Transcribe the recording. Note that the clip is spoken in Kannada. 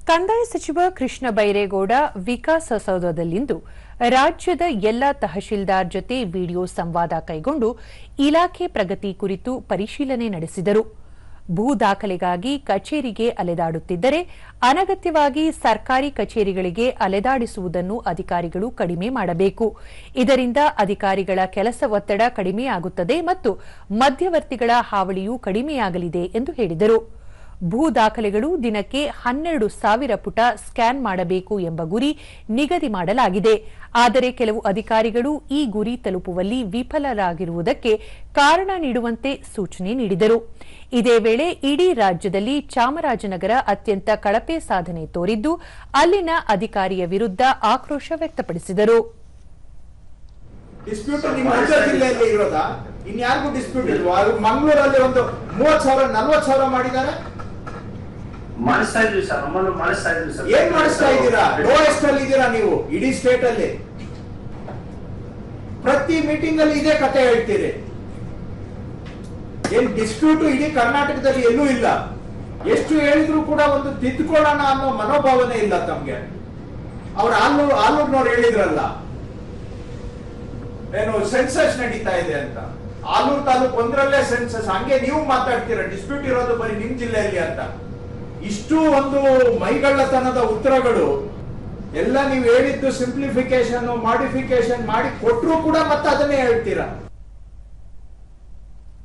ಕಂದಾಯ ಸಚಿವ ಕೃಷ್ಣ ಬೈರೇಗೌಡ ವಿಕಾಸಸೌಧದಲ್ಲಿಂದು ರಾಜ್ಯದ ಎಲ್ಲ ತಹಶೀಲ್ದಾರ್ ಜೊತೆ ವಿಡಿಯೋ ಸಂವಾದ ಕೈಗೊಂಡು ಇಲಾಖೆ ಪ್ರಗತಿ ಕುರಿತು ಪರಿಶೀಲನೆ ನಡೆಸಿದರು. ಭೂ ದಾಖಲೆಗಾಗಿ ಕಚೇರಿಗೆ ಅಲೆದಾಡುತ್ತಿದ್ದರೆ ಅನಗತ್ಯವಾಗಿ ಸರ್ಕಾರಿ ಕಚೇರಿಗಳಿಗೆ ಅಲೆದಾಡಿಸುವುದನ್ನು ಅಧಿಕಾರಿಗಳು ಕಡಿಮೆ ಮಾಡಬೇಕು. ಇದರಿಂದ ಅಧಿಕಾರಿಗಳ ಕೆಲಸ ಒತ್ತಡ ಕಡಿಮೆಯಾಗುತ್ತದೆ ಮತ್ತು ಮಧ್ಯವರ್ತಿಗಳ ಹಾವಳಿಯೂ ಕಡಿಮೆಯಾಗಲಿದೆ ಎಂದು ಹೇಳಿದರು. ಭೂ ದಾಖಲೆಗಳು ದಿನಕ್ಕೆ 12,000 ಪುಟ ಸ್ಕ್ಯಾನ್ ಮಾಡಬೇಕು ಎಂಬ ಗುರಿ ನಿಗದಿ ಮಾಡಲಾಗಿದೆ. ಆದರೆ ಕೆಲವು ಅಧಿಕಾರಿಗಳು ಈ ಗುರಿ ತಲುಪುವಲ್ಲಿ ವಿಫಲರಾಗಿರುವುದಕ್ಕೆ ಕಾರಣ ನೀಡುವಂತೆ ಸೂಚನೆ ನೀಡಿದರು. ಇದೇ ವೇಳೆ ಇಡೀ ರಾಜ್ಯದಲ್ಲಿ ಚಾಮರಾಜನಗರ ಅತ್ಯಂತ ಕಳಪೆ ಸಾಧನೆ ತೋರಿದ್ದು, ಅಲ್ಲಿನ ಅಧಿಕಾರಿಯ ವಿರುದ್ಧ ಆಕ್ರೋಶ ವ್ಯಕ್ತಪಡಿಸಿದರು. ಮಂಗಳೂರಲ್ಲಿ ಒಂದು 30,000 40,000 ಮಾಡಿದ್ದಾರೆ. ಮಾಡಿಸ್ತಾ ಇದ್ವಿ ಸರ್, ನಮ್ಮನ್ನು ಮಾಡಿಸ್ತಾ ಇದ್ವಿ ಸರ್. ಏನ್ ಮಾಡಿಸ್ತಾ ಇದ್ದೀರಾ? ಲೋಯೆಸ್ಟ್ ಅಲ್ಲಿ ಇದ್ದೀರಾ ನೀವು ಇಡೀ ಸ್ಟೇಟ್ ಅಲ್ಲಿ. ಪ್ರತಿ ಮೀಟಿಂಗ್ ಅಲ್ಲಿ ಇದೇ ಕತೆ ಹೇಳ್ತೀರಿ. ಏನ್ ಡಿಸ್ಪ್ಯೂಟ್ ಇಡೀ ಕರ್ನಾಟಕದಲ್ಲಿ ಎಲ್ಲೂ ಇಲ್ಲ. ಎಷ್ಟು ಹೇಳಿದ್ರು ಕೂಡ ಒಂದು ತಿದ್ದುಕೊಳ್ಳೋಣ ಅನ್ನೋ ಮನೋಭಾವನೆ ಇಲ್ಲ ತಮ್ಗೆ. ಅವ್ರ ಆಲೂರ್ನವ್ರು ಹೇಳಿದ್ರಲ್ಲ, ಏನು ಸೆನ್ಸಸ್ ನಡೀತಾ ಇದೆ ಅಂತ. ಆಲೂರು ತಾಲೂಕು ಒಂದರಲ್ಲೇ ಸೆನ್ಸಸ್. ಹಂಗೆ ನೀವು ಮಾತಾಡ್ತೀರಾ ಡಿಸ್ಪ್ಯೂಟ್ ಇರೋದು ಬರೀ ನಿಮ್ ಜಿಲ್ಲೆಯಲ್ಲಿ ಅಂತ. ಇಷ್ಟು ಒಂದು ಮೈಗಳ್ಳತನದ ಉತ್ತರಗಳು ಎಲ್ಲ ನೀವು ಹೇಳಿದ್ದು ಸಿಂಪ್ಲಿಫಿಕೇಶನ್ ಮಾಡಿಫಿಕೇಶನ್ ಮಾಡಿ ಕೊಟ್ಟರು ಕೂಡ ಮತ್ತೆ ಅದನ್ನೇ ಹೇಳ್ತೀರಾ.